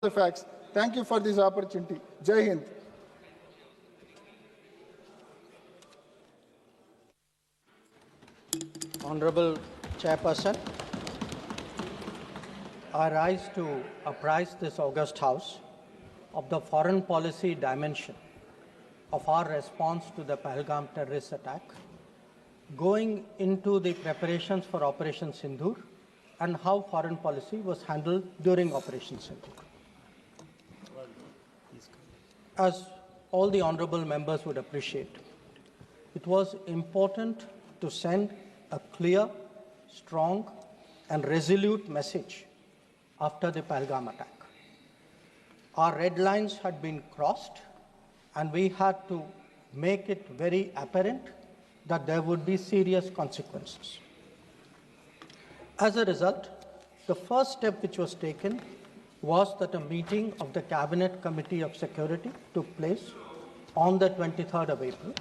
the facts. Thank you for this opportunity. Jai Hind. Honorable Chairperson, I rise to apprise this august House of the foreign policy dimension of our response to the Pahalgam terrorist attack, going into the preparations for Operation Sindoor and how foreign policy was handled during Operation Sindoor. As all the honorable members would appreciate, it was important to send a clear, strong, and resolute message after the Pahalgam attack. Our red lines had been crossed, and we had to make it very apparent that there would be serious consequences. As a result, the first step which was taken was that a meeting of the Cabinet Committee of Security took place on the 23rd of April,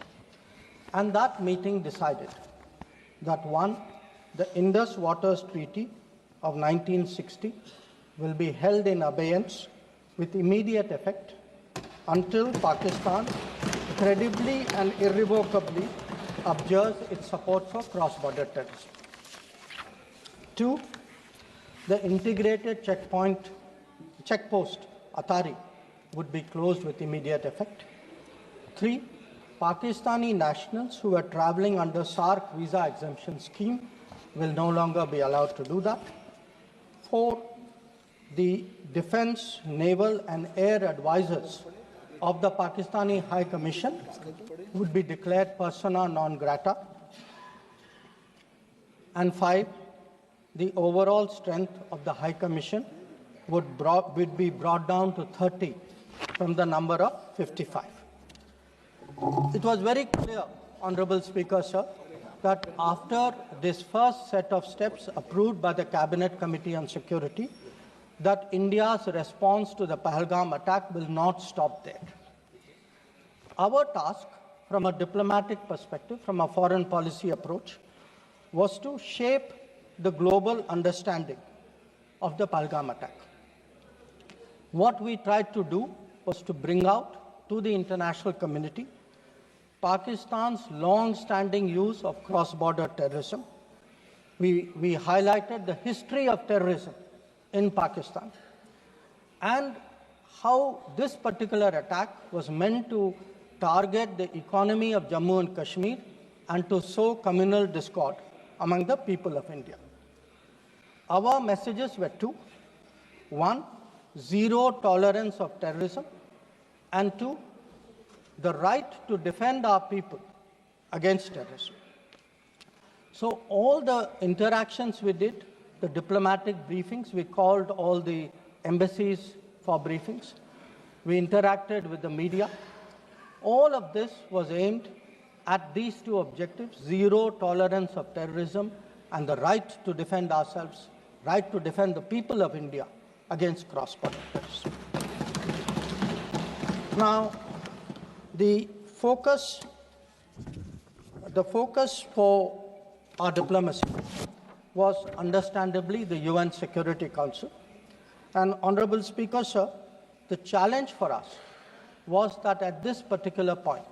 and that meeting decided that one, the Indus Waters Treaty of 1960 will be held in abeyance with immediate effect until Pakistan credibly and irrevocably abjures its support for cross-border terrorism. Two, the integrated checkpost Atari would be closed with immediate effect. Three, Pakistani nationals who are traveling under SAARC visa exemption scheme will no longer be allowed to do that. Four, the defense, naval and air advisors of the Pakistani High Commission would be declared persona non grata. And five, the overall strength of the High Commission would be brought down to 30 from the number of 55. It was very clear, Honorable Speaker, sir, that after this first set of steps approved by the Cabinet Committee on Security, that India's response to the Pahalgam attack will not stop there. Our task, from a diplomatic perspective, from a foreign policy approach, was to shape the global understanding of the Pahalgam attack. What we tried to do was to bring out to the international community Pakistan's long-standing use of cross-border terrorism. We highlighted the history of terrorism in Pakistan and how this particular attack was meant to target the economy of Jammu and Kashmir and to sow communal discord among the people of India. Our messages were two. One, zero tolerance of terrorism, and two, the right to defend our people against terrorism. So all the interactions we did, the diplomatic briefings, we called all the embassies for briefings. We interacted with the media. All of this was aimed at these two objectives: zero tolerance of terrorism and the right to defend ourselves, right to defend the people of India against cross-border terrorism. Now, the focus for our diplomacy was understandably the UN Security Council. And Honorable Speaker, sir, the challenge for us was that at this particular point,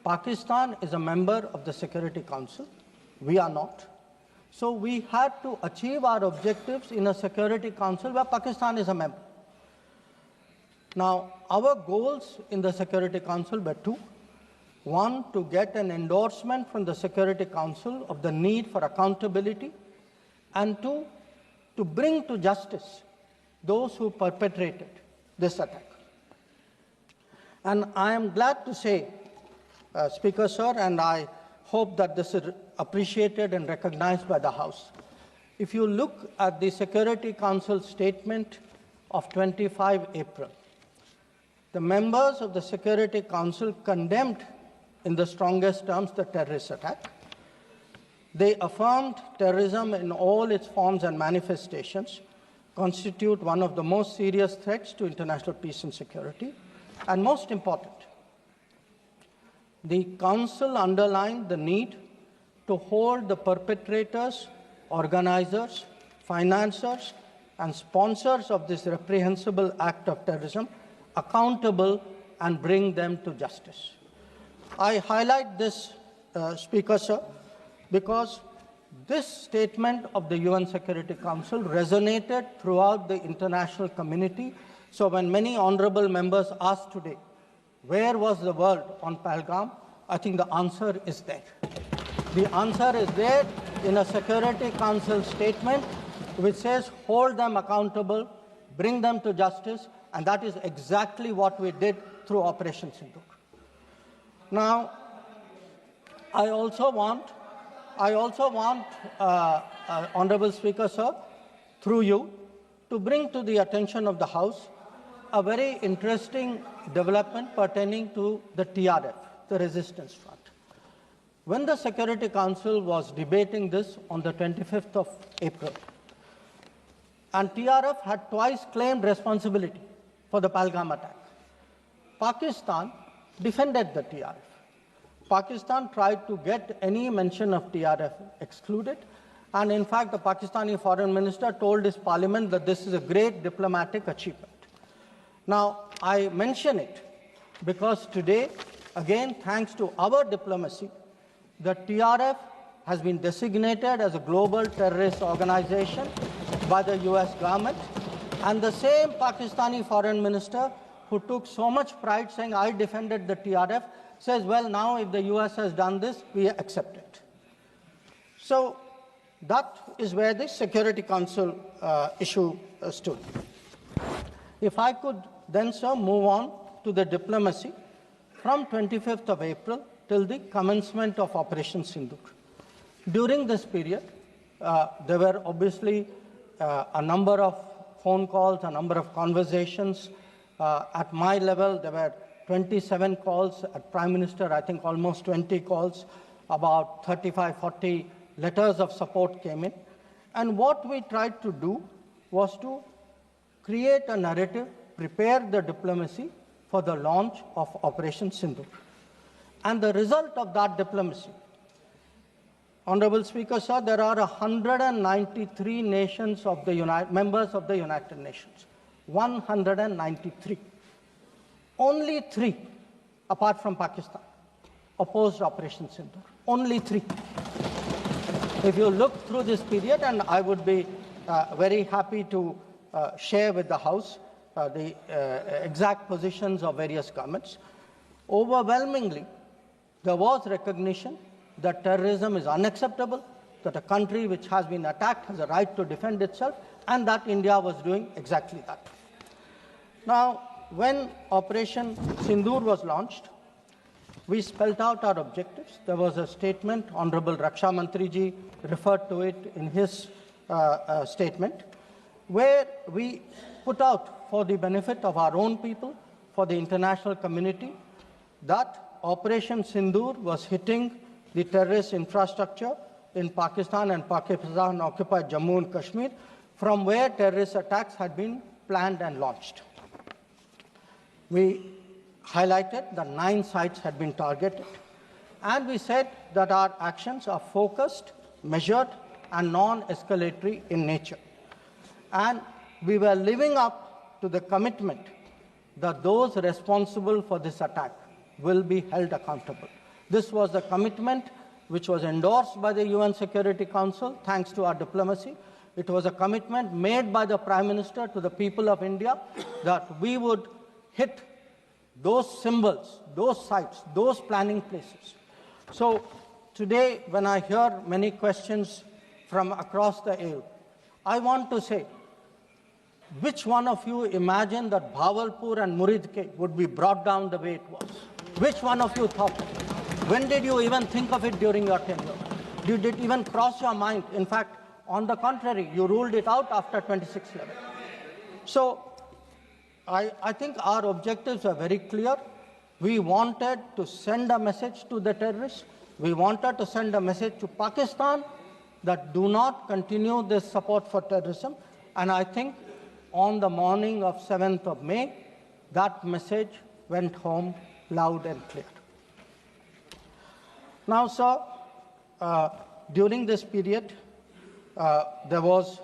Pakistan is a member of the Security Council. We are not. So we had to achieve our objectives in a Security Council where Pakistan is a member. Now, our goals in the Security Council were two. One, to get an endorsement from the Security Council of the need for accountability, and two, to bring to justice those who perpetrated this attack. And I am glad to say, Speaker, sir, and I hope that this is appreciated and recognized by the House. If you look at the Security Council statement of 25 April, the members of the Security Council condemned in the strongest terms the terrorist attack. They affirmed terrorism in all its forms and manifestations constitute one of the most serious threats to international peace and security. And most important, the Council underlined the need to hold the perpetrators, organizers, financiers, and sponsors of this reprehensible act of terrorism accountable and bring them to justice. I highlight this, Speaker, sir, because this statement of the UN Security Council resonated throughout the international community. So when many honorable members asked today, where was the world on Pahalgam? I think the answer is there. The answer is there in a Security Council statement which says hold them accountable, bring them to justice, and that is exactly what we did through Operation Sindoor. Now, I also want, Honorable Speaker, sir, through you, to bring to the attention of the House a very interesting development pertaining to the TRF, the Resistance Front. When the Security Council was debating this on the 25th of April, and TRF had twice claimed responsibility for the Pahalgam attack, Pakistan defended the TRF. Pakistan tried to get any mention of TRF excluded, and in fact, the Pakistani foreign minister told his parliament that this is a great diplomatic achievement. Now, I mention it because today, again, thanks to our diplomacy, the TRF has been designated as a global terrorist organization by the US government, and the same Pakistani foreign minister who took so much pride saying, I defended the TRF, says, well, now if the US has done this, we accept it. So that is where the Security Council issue stood. If I could then, sir, move on to the diplomacy from 25th of April till the commencement of Operation Sindoor. During this period, there were obviously a number of phone calls, a number of conversations. At my level, there were 27 calls. At Prime Minister, I think almost 20 calls. About 35, 40 letters of support came in. And what we tried to do was to create a narrative, prepare the diplomacy for the launch of Operation Sindoor. And the result of that diplomacy, Honorable Speaker, sir, there are 193 nations of the members of the United Nations. 193. Only 3, apart from Pakistan, opposed Operation Sindoor. Only 3. If you look through this period, and I would be very happy to share with the House the exact positions of various governments, overwhelmingly, there was recognition that terrorism is unacceptable, that a country which has been attacked has a right to defend itself, and that India was doing exactly that. Now, when Operation Sindoor was launched, we spelled out our objectives. There was a statement, Honorable Raksha Mantri ji referred to it in his statement, where we put out for the benefit of our own people, for the international community, that Operation Sindoor was hitting the terrorist infrastructure in Pakistan and Pakistan-occupied Jammu and Kashmir, from where terrorist attacks had been planned and launched. We highlighted that 9 sites had been targeted, and we said that our actions are focused, measured, and non-escalatory in nature. And we were living up to the commitment that those responsible for this attack will be held accountable. This was the commitment which was endorsed by the UN Security Council, thanks to our diplomacy. It was a commitment made by the Prime Minister to the people of India that we would hit those symbols, those sites, those planning places. So today, when I hear many questions from across the aisle, I want to say, which one of you imagined that Bhavalpur and Muridke would be brought down the way it was? Which one of you thought? When did you even think of it during your tenure? Did it even cross your mind? In fact, on the contrary, you ruled it out after 26/11. So I think our objectives are very clear. We wanted to send a message to the terrorists. We wanted to send a message to Pakistan that do not continue this support for terrorism. And I think on the morning of 7th of May, that message went home loud and clear. Now, sir, during this period, there was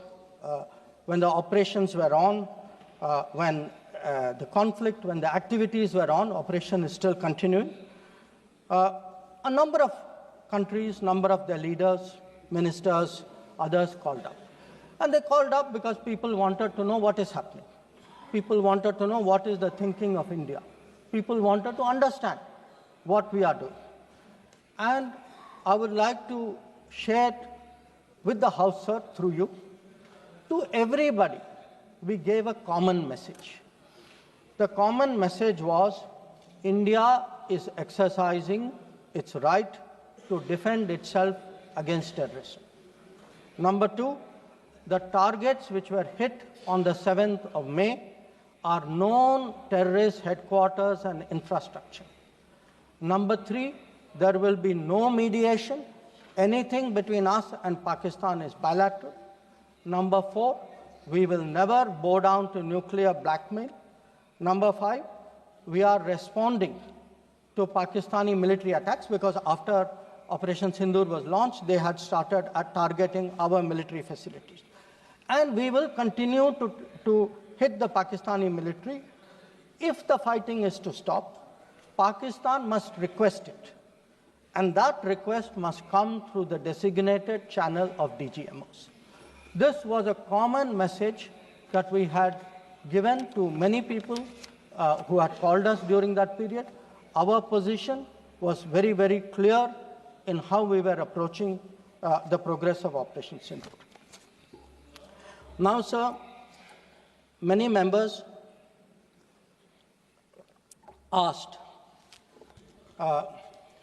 when the operations were on, when the conflict, when the activities were on, operation is still continuing. A number of countries, number of their leaders, ministers, others called up. And they called up because people wanted to know what is happening. People wanted to know what is the thinking of India. People wanted to understand what we are doing. And I would like to share with the House, sir, through you, to everybody, we gave a common message. The common message was India is exercising its right to defend itself against terrorism. Number two, the targets which were hit on the 7th of May are known terrorist headquarters and infrastructure. Number three, there will be no mediation. Anything between us and Pakistan is bilateral. Number four, we will never bow down to nuclear blackmail. Number five, we are responding to Pakistani military attacks because after Operation Sindoor was launched, they had started targeting our military facilities. And we will continue to hit the Pakistani military. If the fighting is to stop, Pakistan must request it. And that request must come through the designated channel of DGMOs. This was a common message that we had given to many people who had called us during that period. Our position was very, very clear in how we were approaching the progress of Operation Sindoor. Now, sir, many members asked,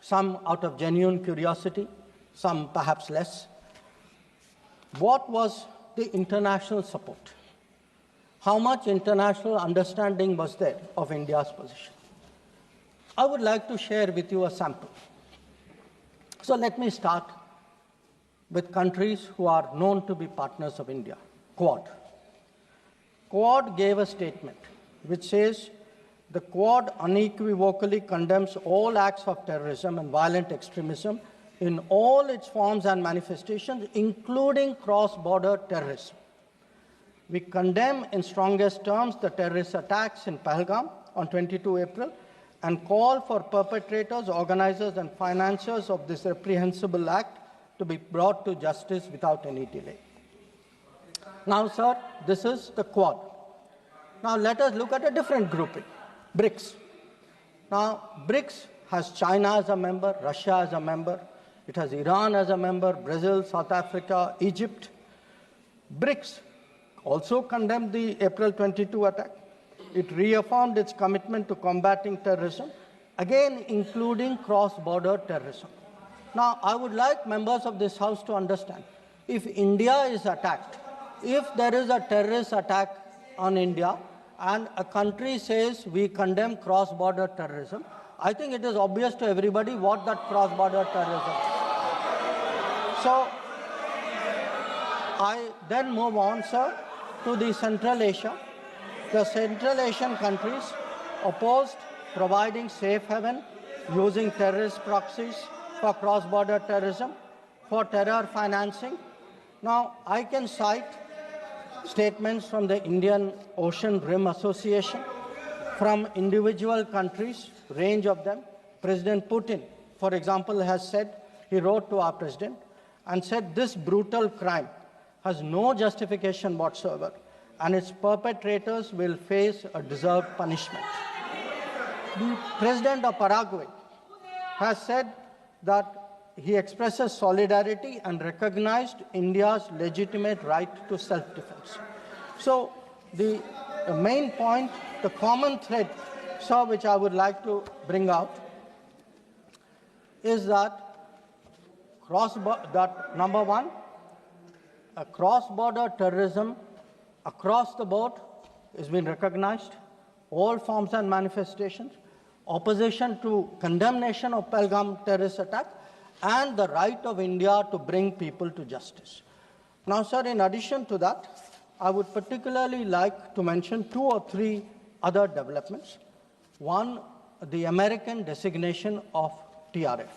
some out of genuine curiosity, some perhaps less, what was the international support? How much international understanding was there of India's position? I would like to share with you a sample. So let me start with countries who are known to be partners of India, Quad. Quad gave a statement which says, the Quad unequivocally condemns all acts of terrorism and violent extremism in all its forms and manifestations, including cross-border terrorism. We condemn in strongest terms the terrorist attacks in Pahalgam on 22 April and call for perpetrators, organizers, and financiers of this reprehensible act to be brought to justice without any delay. Now, sir, this is the Quad. Now, let us look at a different grouping, BRICS. Now, BRICS has China as a member, Russia as a member, it has Iran as a member, Brazil, South Africa, Egypt. BRICS also condemned the April 22 attack. It reaffirmed its commitment to combating terrorism, again including cross-border terrorism. Now, I would like members of this House to understand, if India is attacked, if there is a terrorist attack on India, and a country says we condemn cross-border terrorism, I think it is obvious to everybody what that cross-border terrorism is. So, I then move on, sir, to the Central Asia. The Central Asian countries opposed providing safe haven using terrorist proxies for cross-border terrorism, for terror financing. Now, I can cite statements from the Indian Ocean Rim Association, from individual countries, range of them. President Putin, for example, has said, he wrote to our president and said this brutal crime has no justification whatsoever and its perpetrators will face a deserved punishment. The president of Paraguay has said that he expresses solidarity and recognized India's legitimate right to self-defense. So the main point, the common thread, sir, which I would like to bring out is that number one, a cross-border terrorism across the board has been recognized, all forms and manifestations, opposition to condemnation of Pahalgam terrorist attack, and the right of India to bring people to justice. Now, sir, in addition to that, I would particularly like to mention 2 or 3 other developments. One, the American designation of TRF.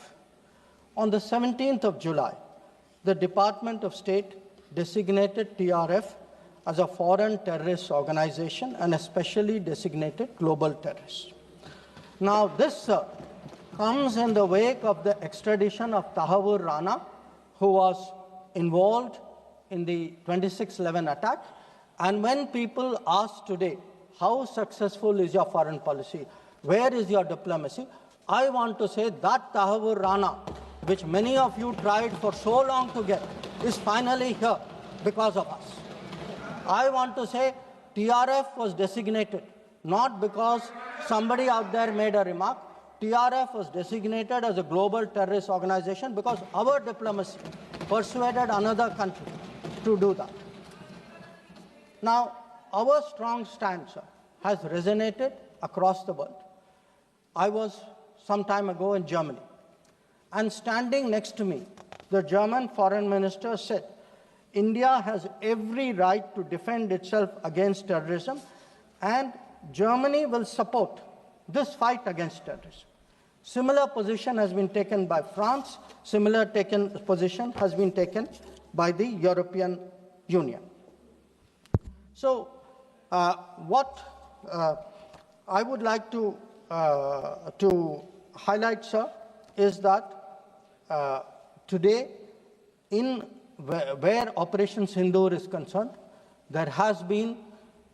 On the 17th of July, the Department of State designated TRF as a foreign terrorist organization and a specially designated global terrorist. Now, this comes in the wake of the extradition of Tahawur Rana, who was involved in the 26/11 attack. And when people ask today, how successful is your foreign policy? Where is your diplomacy? I want to say that Tahawur Rana, which many of you tried for so long to get, is finally here because of us. I want to say TRF was designated not because somebody out there made a remark. TRF was designated as a global terrorist organization because our diplomacy persuaded another country to do that. Now, our strong stance has resonated across the world. I was some time ago in Germany, and standing next to me, the German foreign minister said, India has every right to defend itself against terrorism, and Germany will support this fight against terrorism. Similar position has been taken by France. Similar position has been taken by the European Union. So, what I would like to highlight, sir, is that today, where Operation Sindoor is concerned, there has been,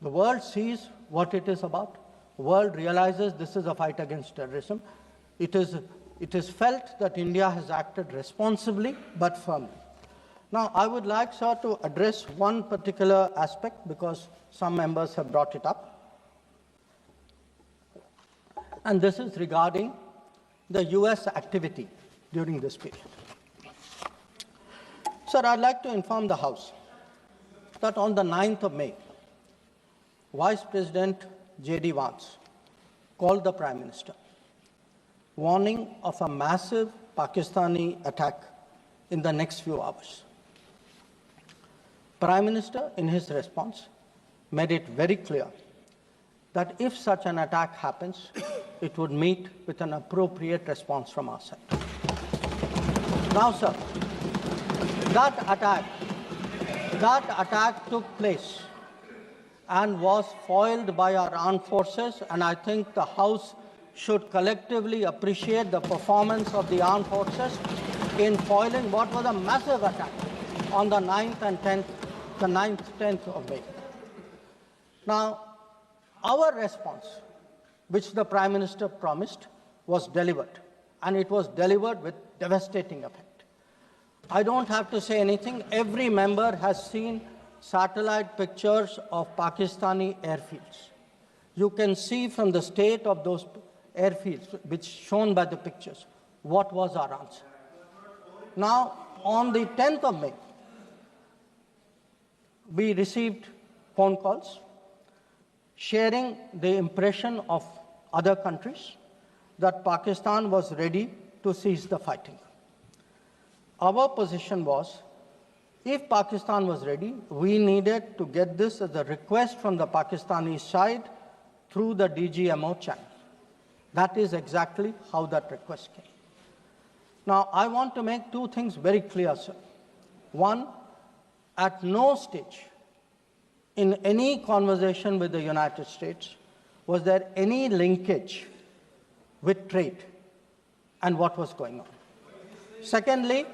the world sees what it is about. The world realizes this is a fight against terrorism. It is felt that India has acted responsibly but firmly. Now, I would like, sir, to address one particular aspect because some members have brought it up. And this is regarding the US activity during this period. Sir, I'd like to inform the House that on the 9th of May, Vice President J.D. Vance called the Prime Minister, warning of a massive Pakistani attack in the next few hours. Prime Minister, in his response, made it very clear that if such an attack happens, it would meet with an appropriate response from our side. Now, sir, that attack took place and was foiled by our armed forces, and I think the House should collectively appreciate the performance of the armed forces in foiling what was a massive attack on the 9th and 10th of May. Now, our response, which the Prime Minister promised, was delivered, and it was delivered with devastating effect. I don't have to say anything. Every member has seen satellite pictures of Pakistani airfields. You can see from the state of those airfields, which shown by the pictures, what was our answer. Now, on the 10th of May, we received phone calls sharing the impression of other countries that Pakistan was ready to cease the fighting. Our position was, if Pakistan was ready, we needed to get this as a request from the Pakistani side through the DGMO channel. That is exactly how that request came. Now, I want to make two things very clear, sir. One, at no stage in any conversation with the United States was there any linkage with trade and what was going on. Secondly,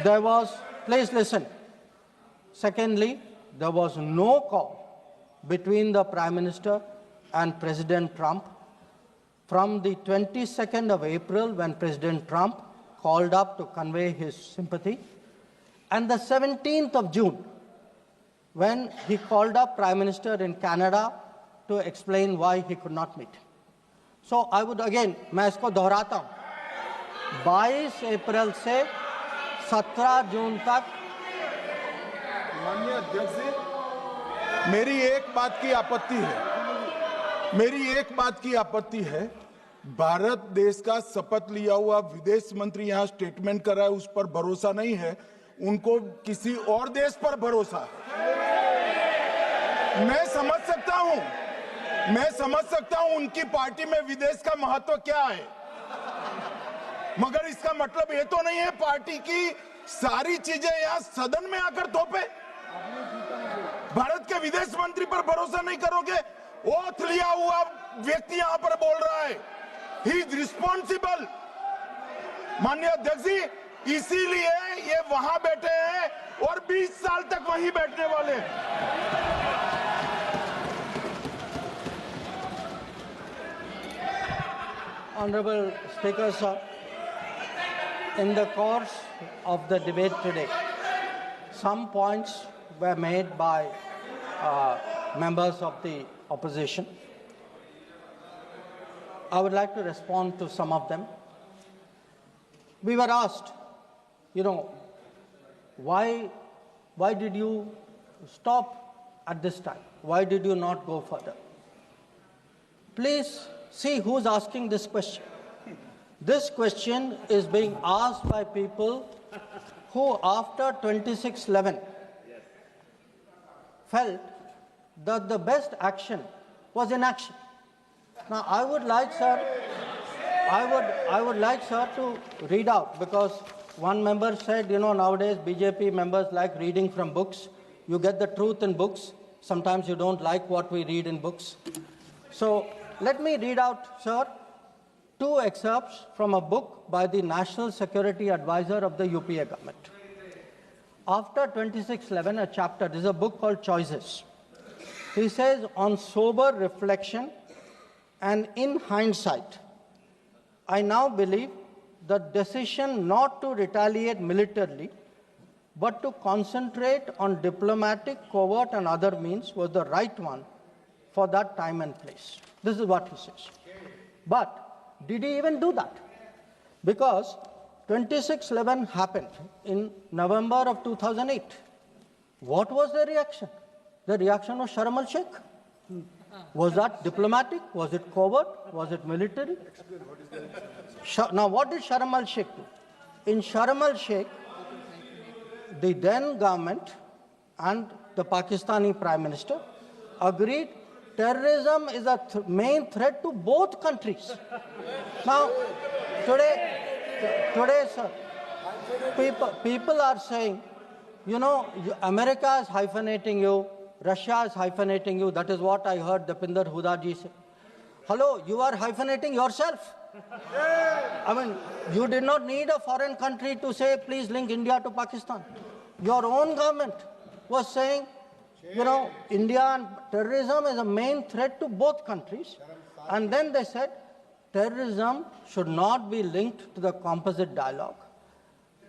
there was, please listen. Secondly, there was no call between the Prime Minister and President Trump from the 22nd of April, when President Trump called up to convey his sympathy, and the 17th of June, when he called up Prime Minister in Canada to explain why he could not meet. So I would again, मैं इसको दोहराता हूँ, 22 अप्रैल से 17 जून तक। माननीय अध्यक्ष जी, मेरी एक बात की आपत्ति है, भारत देश का शपथ लिया हुआ विदेश मंत्री यहाँ स्टेटमेंट कर रहा है, उस पर भरोसा नहीं है, उनको किसी और देश पर भरोसा है। मैं समझ सकता हूं उनकी पार्टी में विदेश का महत्व क्या है, मगर इसका मतलब ये तो नहीं है पार्टी की सारी चीजें यहां सदन में आकर थोपे। भारत के विदेश मंत्री पर भरोसा नहीं करोगे? ओथ लिया हुआ व्यक्ति यहां पर बोल रहा है, ही इज रिस्पॉन्सिबल। माननीय अध्यक्ष जी, इसीलिए ये वहां बैठे हैं और 20 साल तक वहीं बैठने वाले हैं। Honorable Speaker, sir, in the course of the debate today, some points were made by members of the opposition. I would like to respond to some of them. We were asked, why did you stop at this time? Why did you not go further? Please see who's asking this question. This question is being asked by people who, after 26/11, felt that the best action was inaction. Now, I would like, sir, to read out, because one member said, nowadays BJP members like reading from books. You get the truth in books. Sometimes you don't like what we read in books. So let me read out, sir, 2 excerpts from a book by the National Security Advisor of the UPA government. After 26/11, a chapter, this is a book called Choices. He says, on sober reflection and in hindsight, I now believe the decision not to retaliate militarily, but to concentrate on diplomatic, covert, and other means was the right one for that time and place. This is what he says. But did he even do that? Because 26/11 happened in November of 2008. What was the reaction? The reaction was Sharm el-Sheikh. Was that diplomatic? Was it covert? Was it military? Now, what did Sharm el-Sheikh do? In Sharm el-Sheikh, the then government and the Pakistani Prime Minister agreed terrorism is a main threat to both countries. Now, today, sir, people are saying, America is hyphenating you, Russia is hyphenating you. That is what I heard Dipinder Hooda ji say. Hello, you are hyphenating yourself. I mean, you did not need a foreign country to say, please link India to Pakistan. Your own government was saying, India and terrorism is a main threat to both countries. And then they said, terrorism should not be linked to the composite dialogue.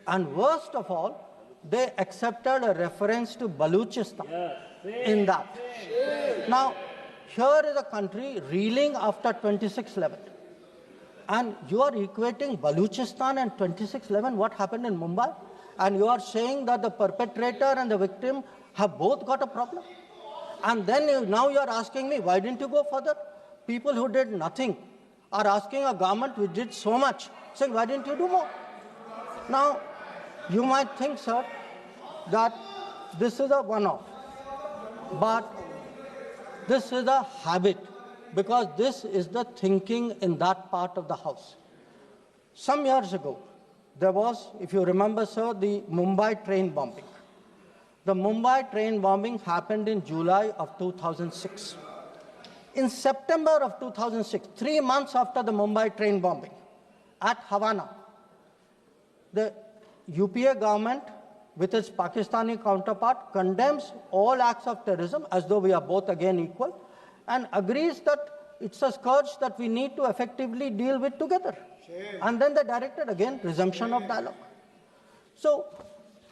And worst of all, they accepted a reference to Baluchistan in that. Now, here is a country reeling after 26/11. And you are equating Baluchistan and 26/11, what happened in Mumbai, and you are saying that the perpetrator and the victim have both got a problem. And then now you are asking me, why didn't you go further? People who did nothing are asking a government which did so much, saying, why didn't you do more? Now, you might think, sir, that this is a one-off, but this is a habit, because this is the thinking in that part of the House. Some years ago, there was, if you remember, sir, the Mumbai train bombing. The Mumbai train bombing happened in July of 2006. In September of 2006, 3 months after the Mumbai train bombing, at Havana, the UPA government, with its Pakistani counterpart, condemns all acts of terrorism as though we are both again equal, and agrees that it's a scourge that we need to effectively deal with together. And then they directed again resumption of dialogue. So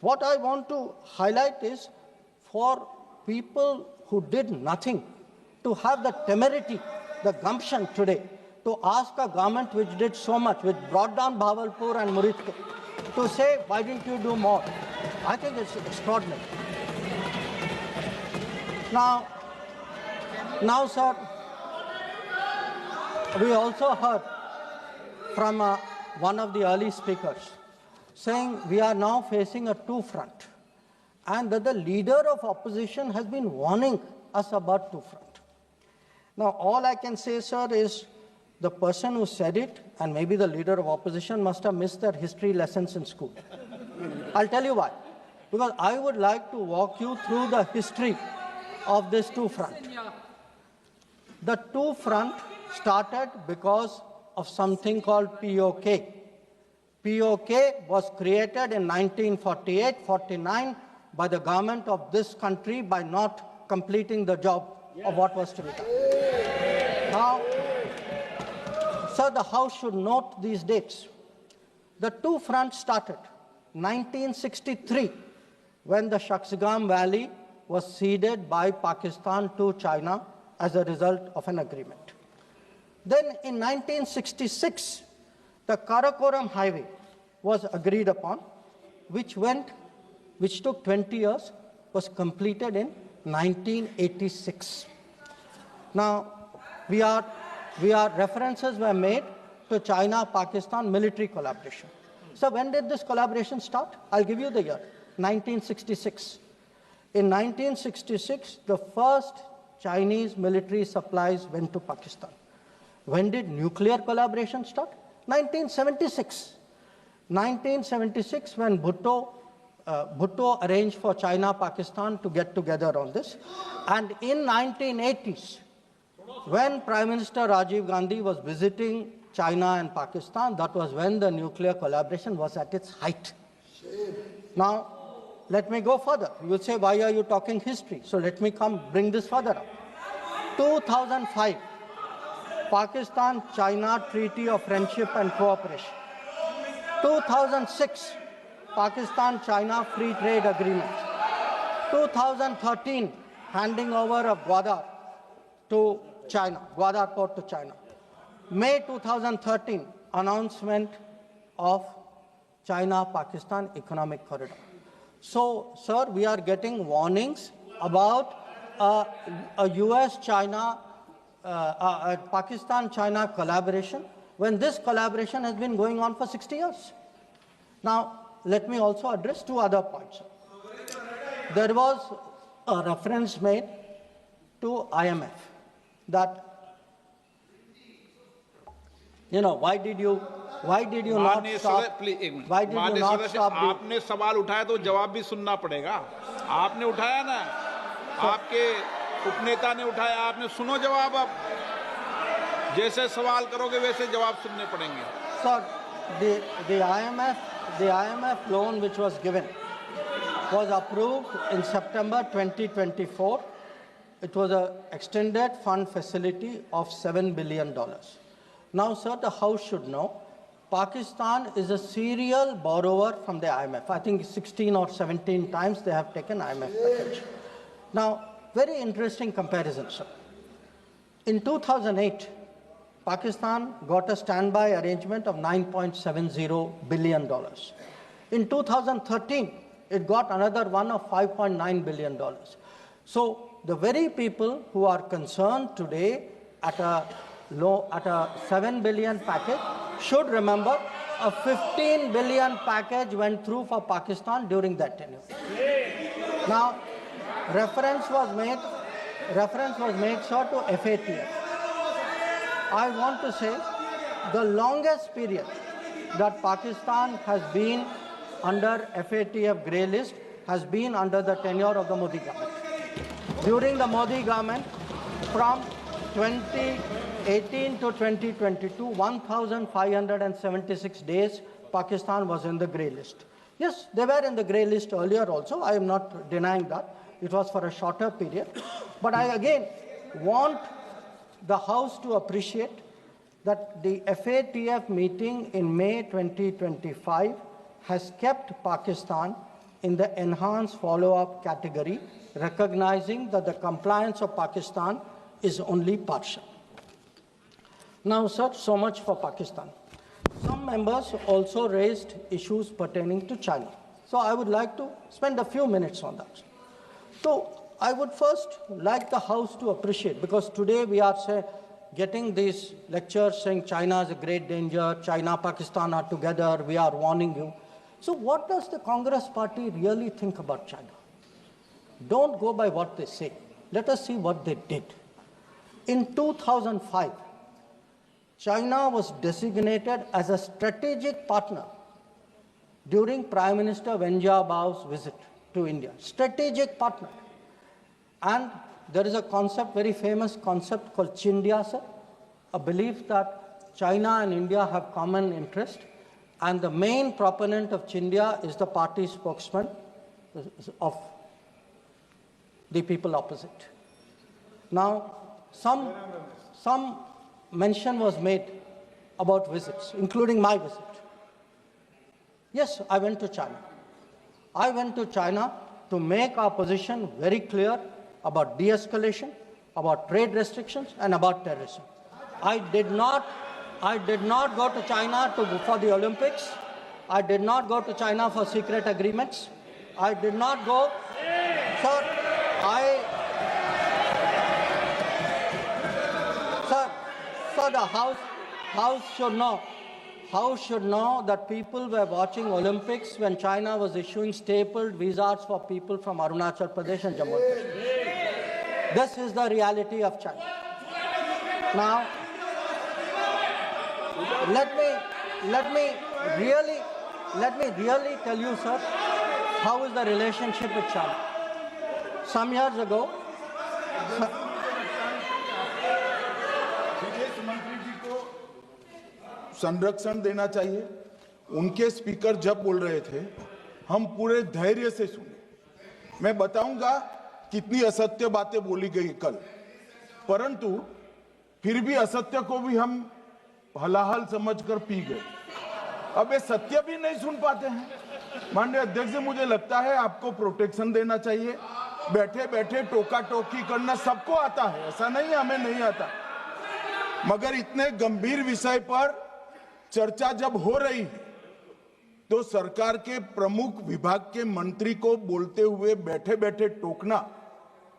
what I want to highlight is, for people who did nothing to have the temerity, the gumption today to ask a government which did so much, which brought down Bahawalpur and Muridke, to say, why didn't you do more? I think it's extraordinary. Now, sir, we also heard from one of the early speakers saying we are now facing a two-front, and that the leader of opposition has been warning us about two-front. Now, all I can say, sir, is the person who said it, and maybe the leader of opposition, must have missed their history lessons in school. I'll tell you why. Because I would like to walk you through the history of these two fronts. The two front started because of something called POK. POK was created in 1948-49 by the government of this country by not completing the job of what was to be done. Now, sir, the House should note these dates. The two fronts started 1963, when the Shaksgam Valley was ceded by Pakistan to China as a result of an agreement. Then in 1966, the Karakoram Highway was agreed upon, which took 20 years, was completed in 1986. Now, references were made to China-Pakistan military collaboration. So when did this collaboration start? I'll give you the year, 1966. In 1966, the first Chinese military supplies went to Pakistan. When did nuclear collaboration start? 1976. 1976, when Bhutto arranged for China-Pakistan to get together on this. And in 1980s, when Prime Minister Rajiv Gandhi was visiting China and Pakistan, that was when the nuclear collaboration was at its height. Now, let me go further. You will say, why are you talking history? So let me bring this further up. 2005, Pakistan-China Treaty of Friendship and Cooperation. 2006, Pakistan-China Free Trade Agreement. 2013, handing over of Gwadar to China, Gwadar port to China. May 2013, announcement of China-Pakistan Economic Corridor. So, sir, we are getting warnings about a US-China, Pakistan-China collaboration, when this collaboration has been going on for 60 years. Now, let me also address two other points. There was a reference made to IMF that, why did you not stop? Why did you not stop? आपने सवाल उठाया तो जवाब भी सुनना पड़ेगा. आपने उठाया ना, आपके उपनेता ने उठाया, आपने सुनो जवाब. अब जैसे सवाल करोगे वैसे जवाब सुनने पड़ेंगे. Sir, the IMF loan which was given was approved in September 2024. It was an extended fund facility of $7 billion. Now, sir, the House should know, Pakistan is a serial borrower from the IMF. I think 16 or 17 times they have taken IMF package. Now, very interesting comparison, sir. In 2008, Pakistan got a standby arrangement of $9.70 billion. In 2013, it got another one of $5.9 billion. So the very people who are concerned today at a $7 billion package should remember a $15 billion package went through for Pakistan during that tenure. Now, reference was made, sir, to FATF. I want to say the longest period that Pakistan has been under FATF grey list has been under the tenure of the Modi government. During the Modi government, from 2018 to 2022, 1,576 days, Pakistan was in the grey list. Yes, they were in the grey list earlier also. I am not denying that. It was for a shorter period. But I again want the House to appreciate that the FATF meeting in May 2025 has kept Pakistan in the enhanced follow-up category, recognizing that the compliance of Pakistan is only partial. Now, sir, so much for Pakistan. Some members also raised issues pertaining to China. So I would like to spend a few minutes on that. So I would first like the House to appreciate, because today we are getting these lectures saying China is a great danger, China, Pakistan are together, we are warning you. So what does the Congress party really think about China? Don't go by what they say. Let us see what they did. In 2005, China was designated as a strategic partner during Prime Minister Wen Jiabao's visit to India. Strategic partner. And there is a concept, very famous concept called Chindia, sir, a belief that China and India have common interest, and the main proponent of Chindia is the party spokesman of the people opposite. Now, some mention was made about visits, including my visit. Yes, I went to China. I went to China to make our position very clear about de-escalation, about trade restrictions, and about terrorism. I did not go to China for the Olympics. I did not go to China for secret agreements. I did not go. Sir, the House should know that people were watching Olympics when China was issuing stapled visas for people from Arunachal Pradesh and Jammu and Kashmir. This is the reality of China. Now, let me really tell you, sir, how is the relationship with China. Some years ago, विदेश मंत्री जी को संरक्षण देना चाहिए। उनके speaker जब बोल रहे थे, हम पूरे धैर्य से सुने। मैं बताऊंगा कितनी असत्य बातें बोली गई कल, परंतु फिर भी असत्य को भी हम हलाहल समझकर पी गए। अब ये सत्य भी नहीं सुन पाते हैं। माननीय अध्यक्ष जी, मुझे लगता है आपको प्रोटेक्शन देना चाहिए। बैठे बैठे टोका टोकी करना सबको आता है, ऐसा नहीं हमें नहीं आता, मगर इतने गंभीर विषय पर चर्चा जब हो रही है तो सरकार के प्रमुख विभाग के मंत्री को बोलते हुए बैठे बैठे टोकना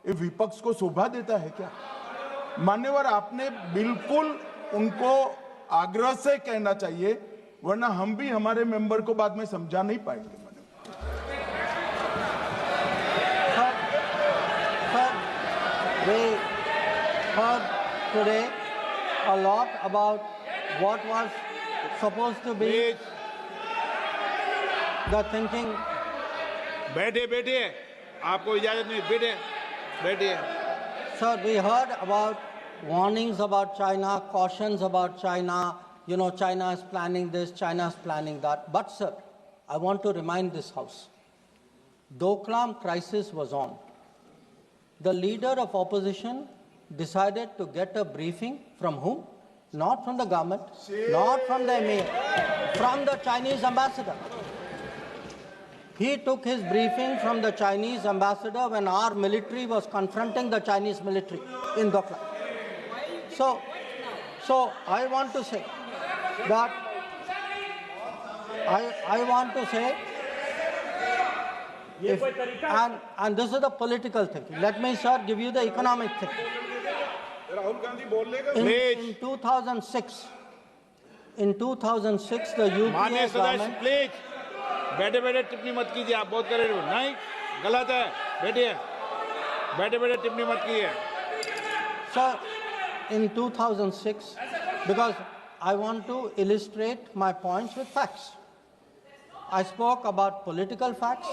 ये विपक्ष को शोभा देता है क्या? मान्यवर, आपने बिल्कुल उनको आग्रह से कहना चाहिए, वरना हम भी हमारे मेंबर को बाद में समझा नहीं पाएंगे। We heard today a lot about what was supposed to be the thinking. बैठे आपको इजाजत नहीं, बैठिए। Sir, we heard about warnings about China, cautions about China. China is planning this, China is planning that. But sir, I want to remind this House, Doklam crisis was on. The leader of opposition decided to get a briefing from whom? Not from the government, not from the emir, from the Chinese ambassador. He took his briefing from the Chinese ambassador when our military was confronting the Chinese military in Doklam. So I want to say that I want to say, and this is the political thinking. Let me, sir, give you the economic thinking. In 2006, the UPA government. Please बैठे टिप्पणी मत कीजिए, आप बहुत कर रहे हो, नहीं, गलत है, बैठे टिप्पणी मत कीजिए। Sir, in 2006, because I want to illustrate my points with facts. I spoke about political facts,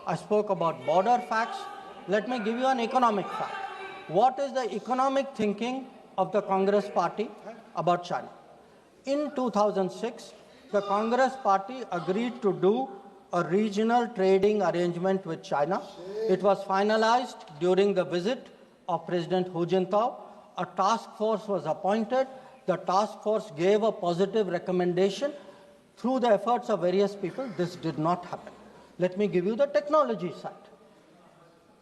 I spoke about border facts. Let me give you an economic fact. What is the economic thinking of the Congress party about China? In 2006, the Congress party agreed to do a regional trading arrangement with China. It was finalized during the visit of President Hu Jintao. A task force was appointed. The task force gave a positive recommendation. Through the efforts of various people, this did not happen. Let me give you the technology side.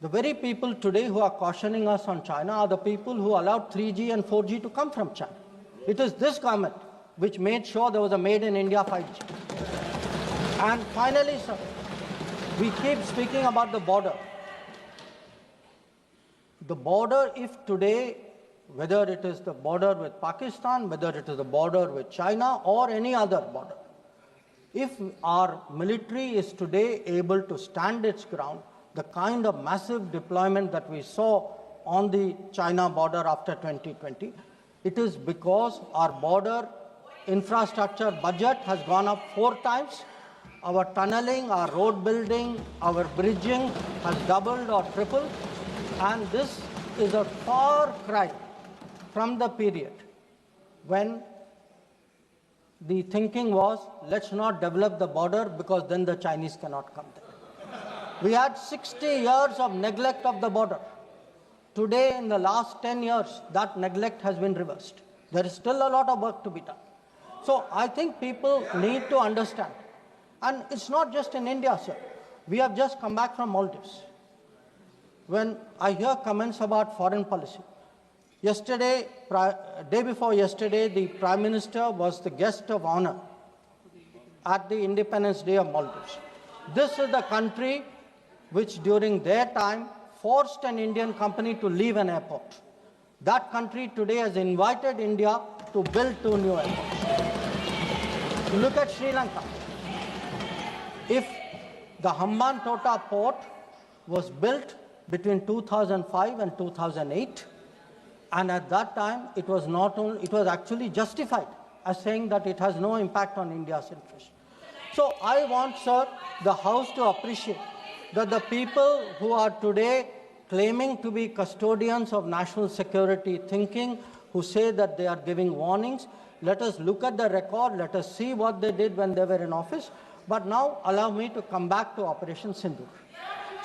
The very people today who are cautioning us on China are the people who allowed 3G and 4G to come from China. It is this government which made sure there was a made in India 5G. And finally, sir, we keep speaking about the border. The border, if today, whether it is the border with Pakistan, whether it is the border with China or any other border, if our military is today able to stand its ground, the kind of massive deployment that we saw on the China border after 2020, it is because our border infrastructure budget has gone up 4 times. Our tunneling, our road building, our bridging has doubled or tripled. And this is a far cry from the period when the thinking was, let's not develop the border because then the Chinese cannot come there. We had 60 years of neglect of the border. Today, in the last 10 years, that neglect has been reversed. There is still a lot of work to be done. So I think people need to understand. And it's not just in India, sir. We have just come back from Maldives. When I hear comments about foreign policy, yesterday, day before yesterday, the Prime Minister was the guest of honor at the Independence Day of Maldives. This is the country which during their time forced an Indian company to leave an airport. That country today has invited India to build 2 new airports. Look at Sri Lanka. If the Hambantota port was built between 2005 and 2008, and at that time it was actually justified as saying that it has no impact on India's interest. So I want, sir, the House to appreciate that the people who are today claiming to be custodians of national security thinking, who say that they are giving warnings, let us look at the record, let us see what they did when they were in office. But now allow me to come back to Operation Sindoor.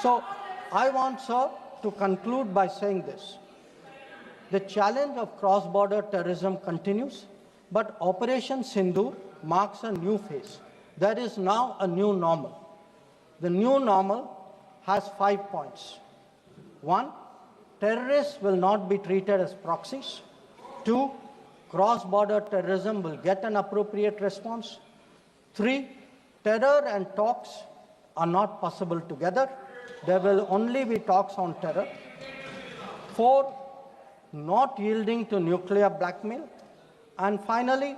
So I want, sir, to conclude by saying this. The challenge of cross-border terrorism continues, but Operation Sindoor marks a new phase. There is now a new normal. The new normal has 5 points. 1, terrorists will not be treated as proxies. 2, cross-border terrorism will get an appropriate response. 3, terror and talks are not possible together. There will only be talks on terror. 4, not yielding to nuclear blackmail. And finally,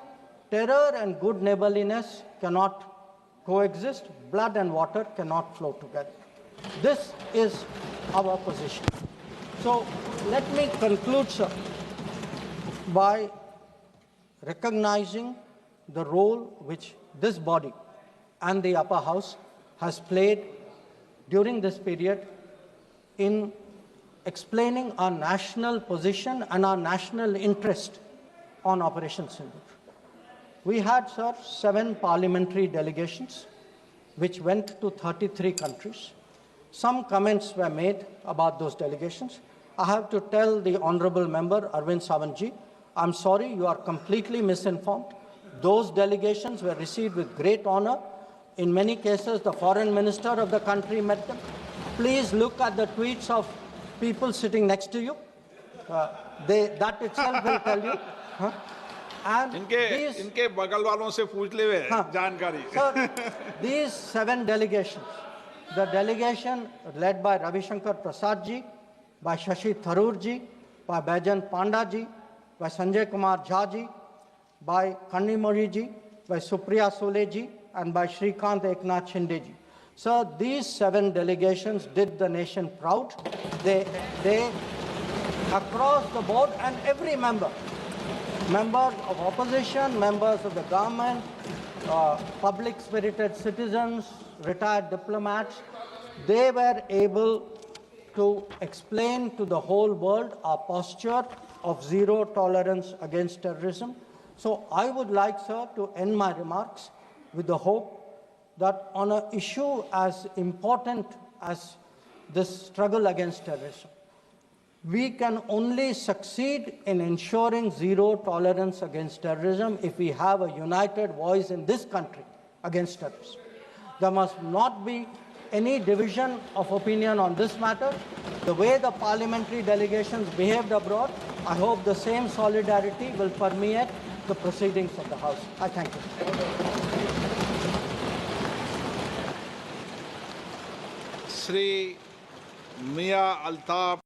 terror and good neighborliness cannot coexist. Blood and water cannot flow together. This is our position. So let me conclude, sir, by recognizing the role which this body and the upper house has played during this period in explaining our national position and our national interest on Operation Sindoor. We had, sir, 7 parliamentary delegations which went to 33 countries. Some comments were made about those delegations. I have to tell the honorable member, Arvind Sawantji, I'm sorry, you are completely misinformed. Those delegations were received with great honor. In many cases, the foreign minister of the country met them. Please look at the tweets of people sitting next to you. That itself will tell you. And इनके बगल वालों से पूछ ले जानकारी. Sir, these 7 delegations, the delegation led by Ravi Shankar Prasad ji, by Shashi Tharoor ji, by Baijan Panda ji, by Sanjay Kumar Jha ji, by Kanimori ji, by Supriya Sule ji, and by Shrikant Eknath Shinde ji. Sir, these 7 delegations did the nation proud. They across the board, and every member, members of opposition, members of the government, public-spirited citizens, retired diplomats, they were able to explain to the whole world our posture of zero tolerance against terrorism. So I would like, sir, to end my remarks with the hope that on an issue as important as this struggle against terrorism, we can only succeed in ensuring zero tolerance against terrorism if we have a united voice in this country against terrorism. There must not be any division of opinion on this matter. The way the parliamentary delegations behaved abroad, I hope the same solidarity will permeate the proceedings of the House. I thank you. Shri Mia Altaf